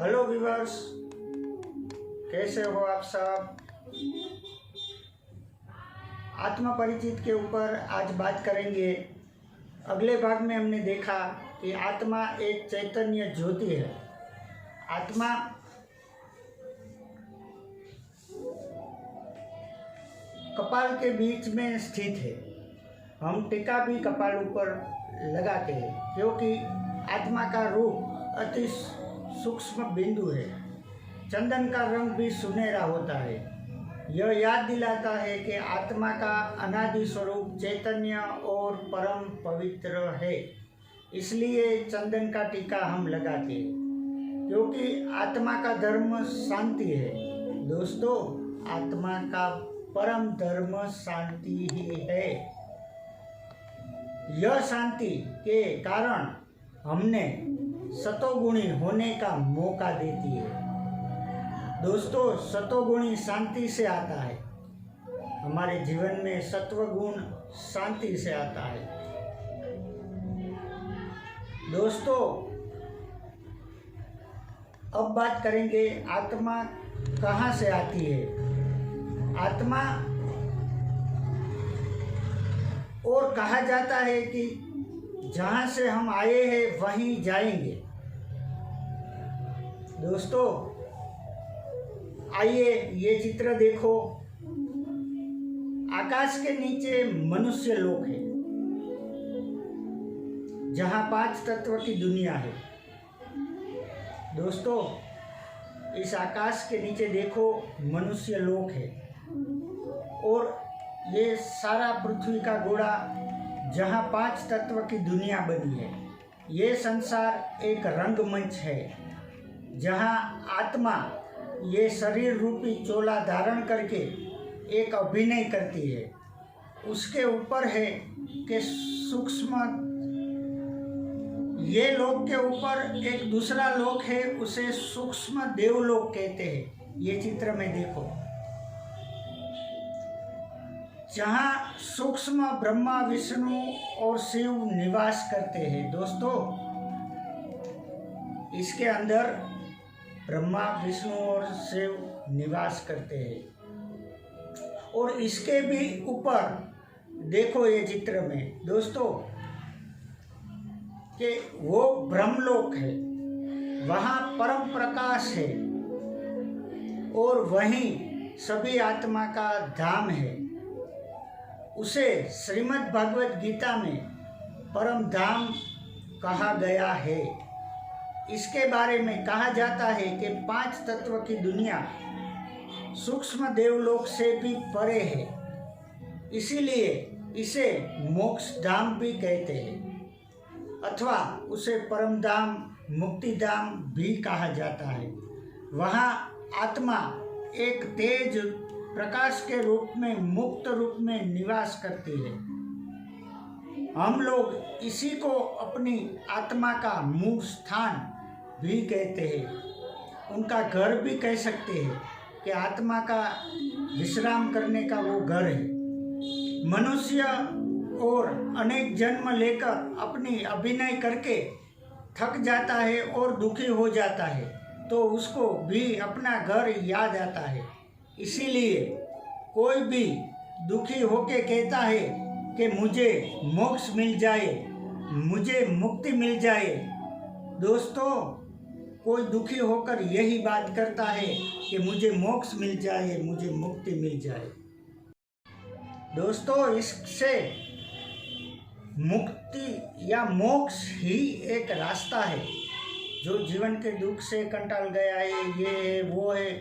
Hello viewers, कैसे हो आप सब। आत्मा परिचित के ऊपर आज बात करेंगे। अगले भाग में हमने देखा कि आत्मा एक चैतन्य ज्योति है। आत्मा कपाल के बीच में स्थित है। हम टीका भी कपाल ऊपर लगाते हैं क्योंकि आत्मा का रूप अति सूक्ष्म बिंदु है। चंदन का रंग भी सुनहरा होता है। यह याद दिलाता है कि आत्मा का अनादि स्वरूप चैतन्य और परम पवित्र है। इसलिए चंदन का टीका हम लगाते हैं क्योंकि आत्मा का धर्म शांति है। दोस्तों, आत्मा का परम धर्म शांति ही है। यह शांति के कारण हमने सतोगुणी होने का मौका देती है। दोस्तों, सतोगुणी शांति से आता है। हमारे जीवन में सत्वगुण शांति से आता है। दोस्तों, अब बात करेंगे आत्मा कहाँ से आती है। आत्मा और कहा जाता है कि जहाँ से हम आए हैं वहीं जाएंगे। दोस्तों, आइए ये चित्र देखो। आकाश के नीचे मनुष्य लोक है, जहाँ 5 तत्व की दुनिया है। दोस्तों, इस आकाश के नीचे देखो, मनुष्य लोक है और ये सारा पृथ्वी का गोला जहाँ 5 तत्व की दुनिया बनी है। ये संसार एक रंगमंच है जहाँ आत्मा ये शरीर रूपी चोला धारण करके एक अभिनय करती है। उसके ऊपर है कि सूक्ष्म ये लोक के ऊपर एक दूसरा लोक है, उसे सूक्ष्म देवलोक कहते हैं। ये चित्र में देखो, जहाँ सूक्ष्म ब्रह्मा, विष्णु और शिव निवास करते हैं। दोस्तों, इसके अंदर ब्रह्मा, विष्णु और शिव निवास करते हैं। और इसके भी ऊपर देखो ये चित्र में दोस्तों कि वो ब्रह्मलोक है, वहाँ परम प्रकाश है और वहीं सभी आत्मा का धाम है। उसे श्रीमद् भागवत गीता में परम धाम कहा गया है। इसके बारे में कहा जाता है कि 5 तत्व की दुनिया सूक्ष्म देवलोक से भी परे है। इसीलिए इसे मोक्ष धाम भी कहते हैं अथवा उसे परम धाम, मुक्ति धाम भी कहा जाता है। वहाँ आत्मा एक तेज प्रकाश के रूप में, मुक्त रूप में निवास करती है। हम लोग इसी को अपनी आत्मा का मूल स्थान भी कहते हैं, उनका घर भी कह सकते हैं कि आत्मा का विश्राम करने का वो घर है। मनुष्य और अनेक जन्म लेकर अपनी अभिनय करके थक जाता है और दुखी हो जाता है, तो उसको भी अपना घर याद आता है। इसीलिए कोई भी दुखी होके कहता है कि मुझे मोक्ष मिल जाए, मुझे मुक्ति मिल जाए। दोस्तों, कोई दुखी होकर यही बात करता है कि मुझे मोक्ष मिल जाए, मुझे मुक्ति मिल जाए। दोस्तों, इससे मुक्ति या मोक्ष ही एक रास्ता है। जो जीवन के दुख से कंटाल गया है, ये है वो है,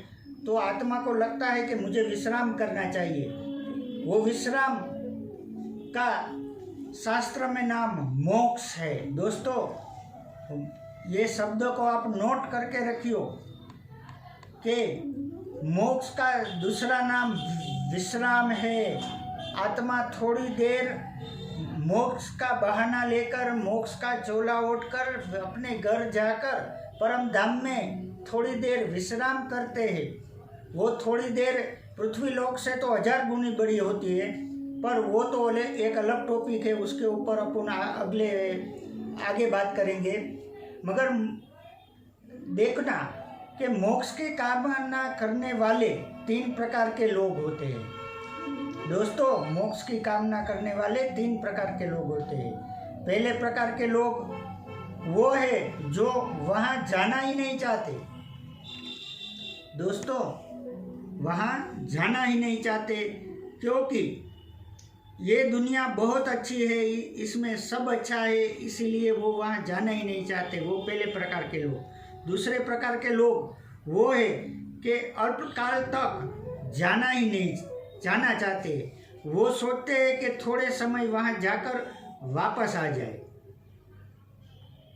तो आत्मा को लगता है कि मुझे विश्राम करना चाहिए। वो विश्राम का शास्त्र में नाम मोक्ष है। दोस्तों, ये शब्द को आप नोट करके रखियो कि मोक्ष का दूसरा नाम विश्राम है। आत्मा थोड़ी देर मोक्ष का बहाना लेकर, मोक्ष का चोला ओढ़कर अपने घर जाकर परम धाम में थोड़ी देर विश्राम करते हैं। वो थोड़ी देर पृथ्वी लोक से तो 1000 गुनी बड़ी होती है, पर वो तो एक अलग टॉपिक है, उसके ऊपर अपन आगे बात करेंगे। मगर देखना कि मोक्ष की कामना करने वाले 3 प्रकार के लोग होते हैं। दोस्तों, मोक्ष की कामना करने वाले 3 प्रकार के लोग होते हैं। पहले प्रकार के लोग वो है जो वहाँ जाना ही नहीं चाहते। दोस्तों, वहाँ जाना ही नहीं चाहते क्योंकि ये दुनिया बहुत अच्छी है, इसमें सब अच्छा है, इसीलिए वो वहाँ जाना ही नहीं चाहते। वो पहले प्रकार के लोग। दूसरे प्रकार के लोग वो है कि अल्पकाल तक जाना ही नहीं जाना चाहते। वो सोचते हैं कि थोड़े समय वहाँ जाकर वापस आ जाए।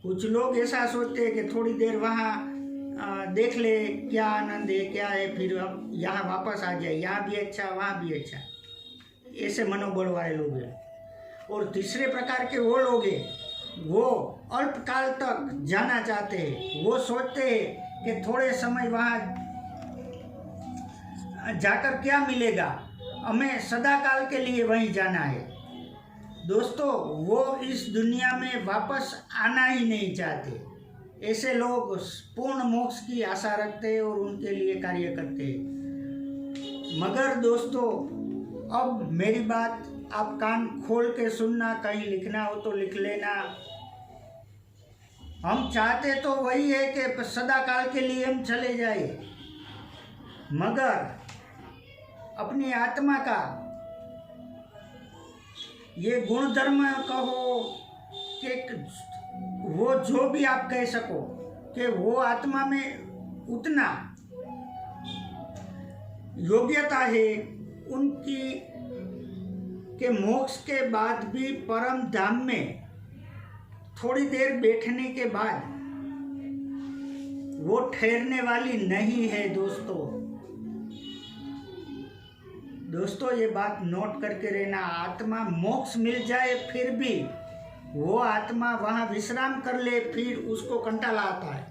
कुछ लोग ऐसा सोचते हैं कि थोड़ी देर वहाँ देख ले क्या आनंद है, क्या है, फिर हम यहाँ वापस आ जाए, यहाँ भी अच्छा वहाँ भी अच्छा। ऐसे मनोबल वाले लोग हैं। और तीसरे प्रकार के वो लोग हैं वो अल्पकाल तक जाना चाहते हैं। वो सोचते हैं कि थोड़े समय वहाँ जाकर क्या मिलेगा, हमें सदा काल के लिए वहीं जाना है। दोस्तों, वो इस दुनिया में वापस आना ही नहीं चाहते। ऐसे लोग पूर्ण मोक्ष की आशा रखते हैं और उनके लिए कार्य करते हैं। मगर दोस्तों, अब मेरी बात आप कान खोल के सुनना, कहीं लिखना हो तो लिख लेना। हम चाहते तो वही है कि सदा काल के लिए हम चले जाए, मगर अपनी आत्मा का ये गुण धर्म कहो कि वो जो भी आप कह सको कि वो आत्मा में उतना योग्यता है उनकी कि मोक्ष के बाद भी परम धाम में थोड़ी देर बैठने के बाद वो ठहरने वाली नहीं है। दोस्तों, ये बात नोट करके रहना। आत्मा मोक्ष मिल जाए फिर भी वो आत्मा वहां विश्राम कर ले, फिर उसको कंटाला आता है,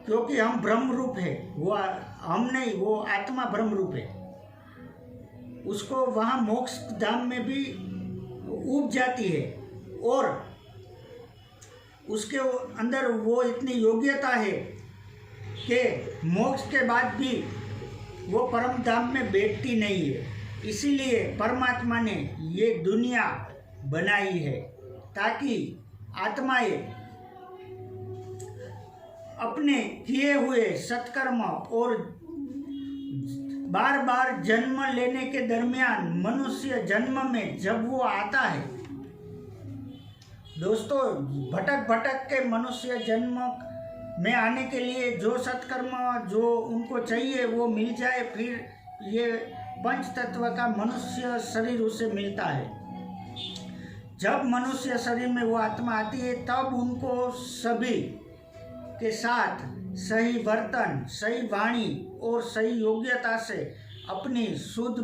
क्योंकि हम ब्रह्म रूप है। वो हम नहीं, वो आत्मा ब्रह्म रूप है। उसको वहां मोक्ष धाम में भी उब जाती है और उसके अंदर वो इतनी योग्यता है कि मोक्ष के बाद भी वो परम धाम में बैठती नहीं है। इसीलिए परमात्मा ने ये दुनिया बनाई है ताकि आत्माएं अपने किए हुए सत्कर्म और बार बार जन्म लेने के दरमियान मनुष्य जन्म में जब वो आता है, दोस्तों, भटक भटक के मनुष्य जन्म में आने के लिए जो सत्कर्म जो उनको चाहिए वो मिल जाए, फिर ये पंच तत्व का मनुष्य शरीर उसे मिलता है। जब मनुष्य शरीर में वो आत्मा आती है तब उनको सभी के साथ सही वर्तन, सही वाणी और सही योग्यता से अपनी शुद्ध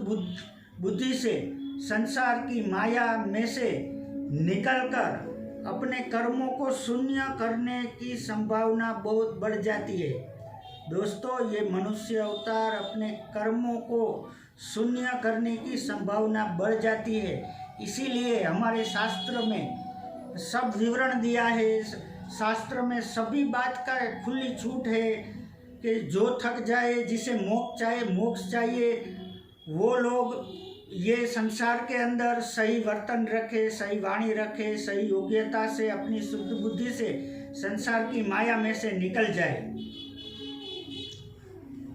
बुद्धि से संसार की माया में से निकलकर अपने कर्मों को शून्य करने की संभावना बहुत बढ़ जाती है। दोस्तों, ये मनुष्य अवतार अपने कर्मों को शून्य करने की संभावना बढ़ जाती है। इसीलिए हमारे शास्त्र में सब विवरण दिया है। शास्त्र में सभी बात का खुली छूट है कि जो थक जाए, जिसे मोक्ष चाहिए, वो लोग ये संसार के अंदर सही वर्तन रखे, सही वाणी रखे, सही योग्यता से अपनी शुद्ध बुद्धि से संसार की माया में से निकल जाए।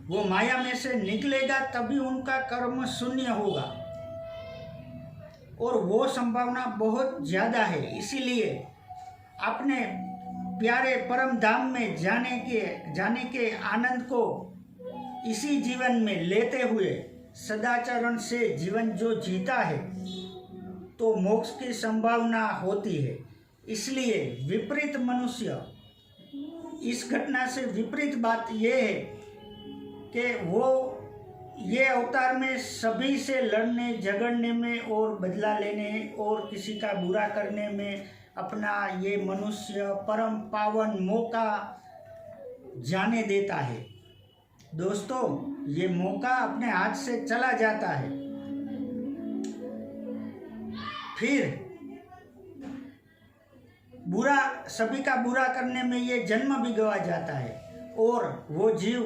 वो माया में से निकलेगा तभी उनका कर्म शून्य होगा और वो संभावना बहुत ज़्यादा है। इसीलिए अपने प्यारे परम धाम में जाने के आनंद को इसी जीवन में लेते हुए सदाचरण से जीवन जो जीता है तो मोक्ष की संभावना होती है। इसलिए विपरीत मनुष्य, इस घटना से विपरीत बात यह है कि वो ये अवतार में सभी से लड़ने झगड़ने में और बदला लेने और किसी का बुरा करने में अपना ये मनुष्य परम पावन मौका जाने देता है। दोस्तों, ये मौका अपने हाथ से चला जाता है। फिर सभी का बुरा करने में ये जन्म भी गवा जाता है और वो जीव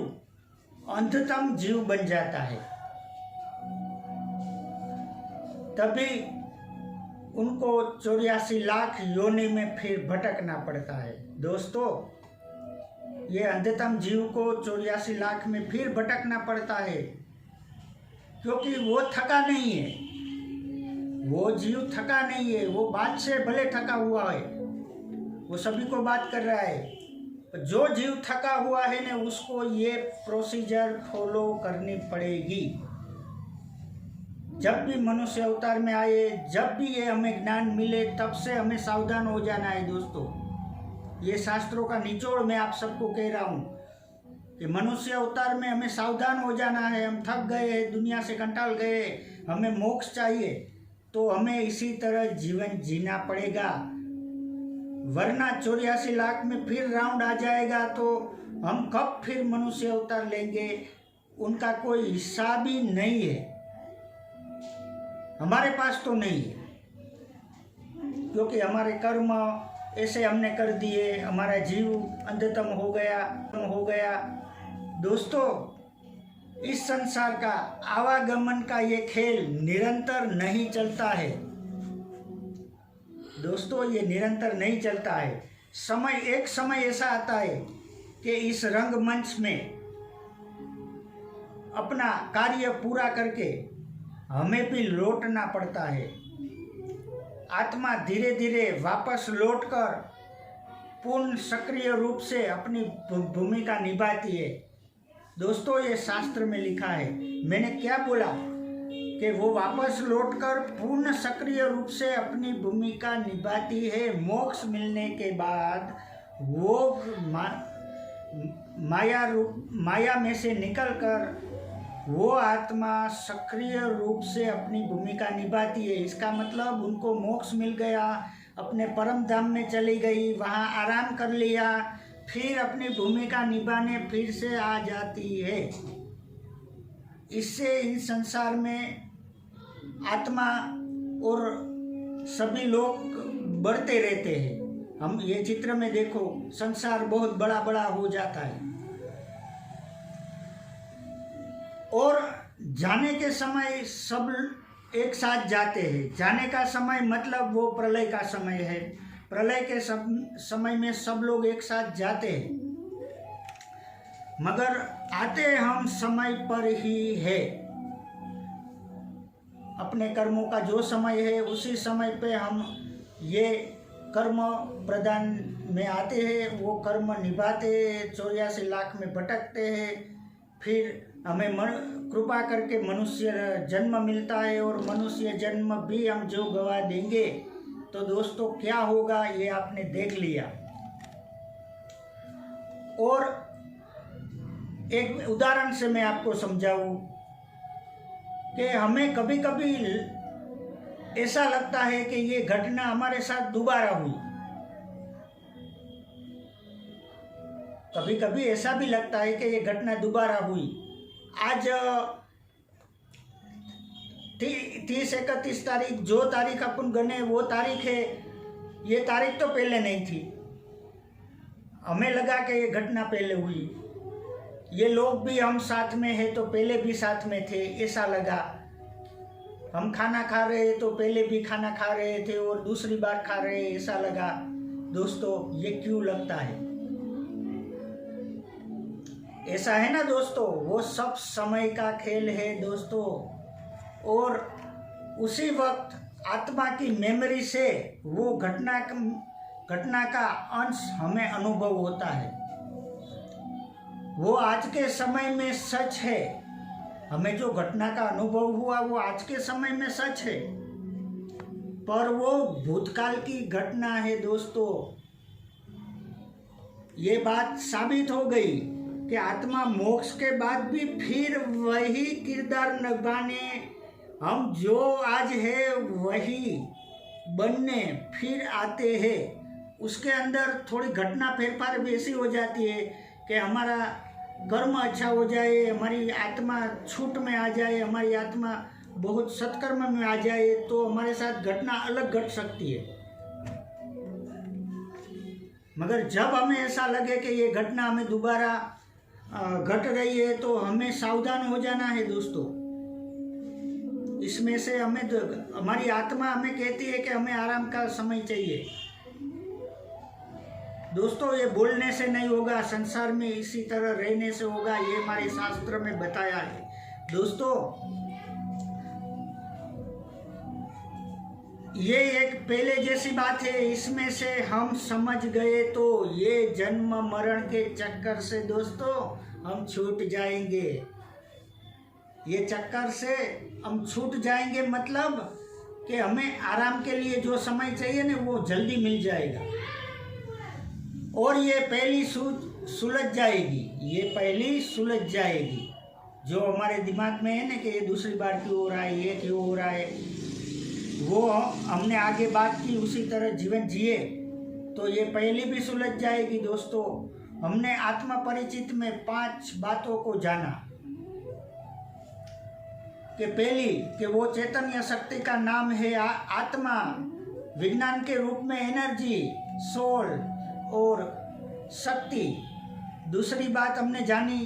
अंधतम जीव बन जाता है। तभी उनको 84 लाख योनि में फिर भटकना पड़ता है। दोस्तों, ये अंधतम जीव को 84 लाख में फिर भटकना पड़ता है, क्योंकि वो थका नहीं है, वो जीव थका नहीं है। वो बात से भले थका हुआ है, वो सभी को बात कर रहा है, जो जीव थका हुआ है ना, उसको ये प्रोसीजर फॉलो करनी पड़ेगी। जब भी मनुष्य अवतार में आए, जब भी ये हमें ज्ञान मिले, तब से हमें सावधान हो जाना है। दोस्तों, ये शास्त्रों का निचोड़ मैं आप सबको कह रहा हूँ कि मनुष्य अवतार में हमें सावधान हो जाना है। हम थक गए, दुनिया से कंटाल गए, हमें मोक्ष चाहिए, तो हमें इसी तरह जीवन जीना पड़ेगा, वरना 84 लाख में फिर राउंड आ जाएगा तो हम कब फिर मनुष्य अवतार लेंगे, उनका कोई हिसाब ही नहीं है। हमारे पास तो नहीं है, क्योंकि हमारे कर्म ऐसे हमने कर दिए, हमारा जीव अंधतम हो गया। दोस्तों, इस संसार का आवागमन का ये खेल निरंतर नहीं चलता है। दोस्तों, ये निरंतर नहीं चलता है। एक समय ऐसा आता है कि इस रंगमंच में अपना कार्य पूरा करके हमें भी लौटना पड़ता है। आत्मा धीरे धीरे वापस लौटकर पूर्ण सक्रिय रूप से अपनी भूमिका निभाती है। दोस्तों, ये शास्त्र में लिखा है। मैंने क्या बोला कि वो वापस लौटकर पूर्ण सक्रिय रूप से अपनी भूमिका निभाती है। मोक्ष मिलने के बाद वो माया में से निकलकर वो आत्मा सक्रिय रूप से अपनी भूमिका निभाती है। इसका मतलब उनको मोक्ष मिल गया, अपने परम धाम में चली गई, वहाँ आराम कर लिया, फिर अपनी भूमिका निभाने फिर से आ जाती है। इससे इस संसार में आत्मा और सभी लोग बढ़ते रहते हैं। हम ये चित्र में देखो, संसार बहुत बड़ा बड़ा हो जाता है और जाने के समय सब एक साथ जाते हैं। जाने का समय मतलब वो प्रलय का समय है। प्रलय के समय में सब लोग एक साथ जाते हैं, मगर आते हम समय पर ही है। अपने कर्मों का जो समय है उसी समय पे हम ये कर्म प्रदान में आते हैं, वो कर्म निभाते हैं, 84 लाख में भटकते हैं, फिर हमें कृपा करके मनुष्य जन्म मिलता है और मनुष्य जन्म भी हम जो गवा देंगे तो दोस्तों क्या होगा ये आपने देख लिया। और एक उदाहरण से मैं आपको समझाऊं कि हमें कभी कभी ऐसा लगता है कि ये घटना हमारे साथ दोबारा हुई। कभी कभी ऐसा भी लगता है कि ये घटना दोबारा हुई। आज 30-31 तारीख, जो तारीख अपन गने वो तारीख है, ये तारीख तो पहले नहीं थी। हमें लगा कि ये घटना पहले हुई। ये लोग भी हम साथ में हैं तो पहले भी साथ में थे, ऐसा लगा। हम खाना खा रहे तो पहले भी खाना खा रहे थे और दूसरी बार खा रहे, ऐसा लगा। दोस्तों, ये क्यों लगता है? ऐसा है ना दोस्तों, वो सब समय का खेल है दोस्तों। और उसी वक्त आत्मा की मेमोरी से वो घटना का अंश हमें अनुभव होता है। वो आज के समय में सच है। हमें जो घटना का अनुभव हुआ वो आज के समय में सच है, पर वो भूतकाल की घटना है दोस्तों। ये बात साबित हो गई कि आत्मा मोक्ष के बाद भी फिर वही किरदार निभाने, हम जो आज है वही बनने फिर आते हैं। उसके अंदर थोड़ी घटना फेरफार भी ऐसी हो जाती है कि हमारा कर्म अच्छा हो जाए, हमारी आत्मा छूट में आ जाए, हमारी आत्मा बहुत सत्कर्म में आ जाए, तो हमारे साथ घटना अलग घट सकती है। मगर जब हमें ऐसा लगे कि ये घटना हमें दोबारा घट रही है तो हमें सावधान हो जाना है दोस्तों। इसमें से हमें हमारी आत्मा हमें कहती है कि हमें आराम का समय चाहिए। दोस्तों ये बोलने से नहीं होगा, संसार में इसी तरह रहने से होगा, ये हमारे शास्त्र में बताया है। दोस्तों ये एक पहले जैसी बात है, इसमें से हम समझ गए तो ये जन्म मरण के चक्कर से दोस्तों हम छूट जाएंगे। ये चक्कर से हम छूट जाएंगे मतलब कि हमें आराम के लिए जो समय चाहिए ना वो जल्दी मिल जाएगा और ये पहली सुलझ जाएगी। ये पहली सुलझ जाएगी जो हमारे दिमाग में है ना कि ये दूसरी बार क्यों हो रहा है, ये क्यों हो रहा है, वो हमने आगे बात की उसी तरह जीवन जिए तो ये पहली भी सुलझ जाएगी। दोस्तों हमने आत्मा परिचित में 5 बातों को जाना कि पहली कि वो चैतन्य शक्ति का नाम है आत्मा, विज्ञान के रूप में एनर्जी, सोल और शक्ति। दूसरी बात हमने जानी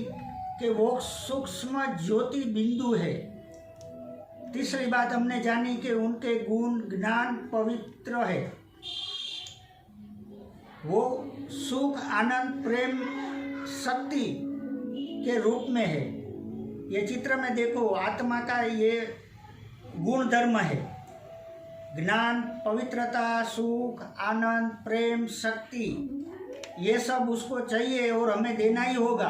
कि वो सूक्ष्म ज्योति बिंदु है। तीसरी बात हमने जानी कि उनके गुण ज्ञान पवित्र है, वो सुख आनंद प्रेम शक्ति के रूप में है। ये चित्र में देखो आत्मा का ये गुण धर्म है, ज्ञान पवित्रता सुख आनंद प्रेम शक्ति, ये सब उसको चाहिए और हमें देना ही होगा।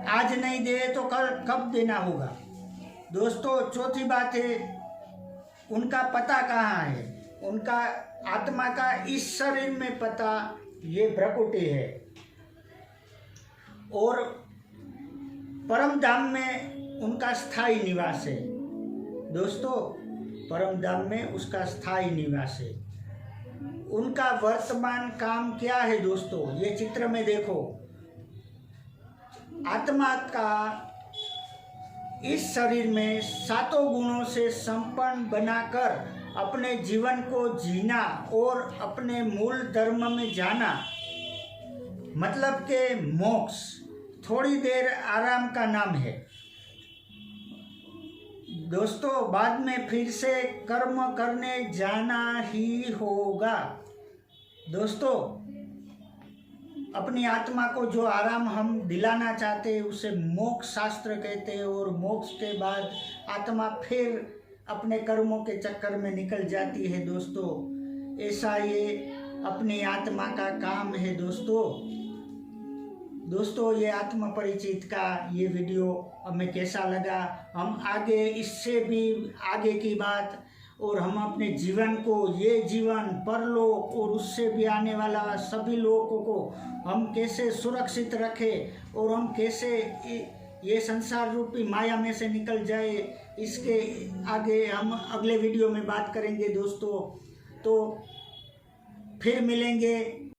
आज नहीं दे तो कल कब देना होगा। दोस्तों चौथी बात है उनका पता कहाँ है, उनका आत्मा का इस शरीर में पता ये भ्रकुटी है और परम धाम में उनका स्थायी निवास है। दोस्तों परम धाम में उसका स्थायी निवास है। उनका वर्तमान काम क्या है दोस्तों, ये चित्र में देखो आत्मा का इस शरीर में 7 गुणों से संपन्न बनाकर अपने जीवन को जीना और अपने मूल धर्म में जाना, मतलब के मोक्ष, थोड़ी देर आराम का नाम है। दोस्तों बाद में फिर से कर्म करने जाना ही होगा। दोस्तों अपनी आत्मा को जो आराम हम दिलाना चाहते हैं उसे मोक्ष शास्त्र कहते हैं और मोक्ष के बाद आत्मा फिर अपने कर्मों के चक्कर में निकल जाती है। दोस्तों ऐसा ये अपनी आत्मा का काम है। दोस्तों ये आत्मा परिचित का ये वीडियो हमें कैसा लगा, हम आगे इससे भी आगे की बात और हम अपने जीवन को, ये जीवन परलोक और उससे भी आने वाला सभी लोगों को हम कैसे सुरक्षित रखें और हम कैसे ये संसार रूपी माया में से निकल जाए, इसके आगे हम अगले वीडियो में बात करेंगे। दोस्तों तो फिर मिलेंगे।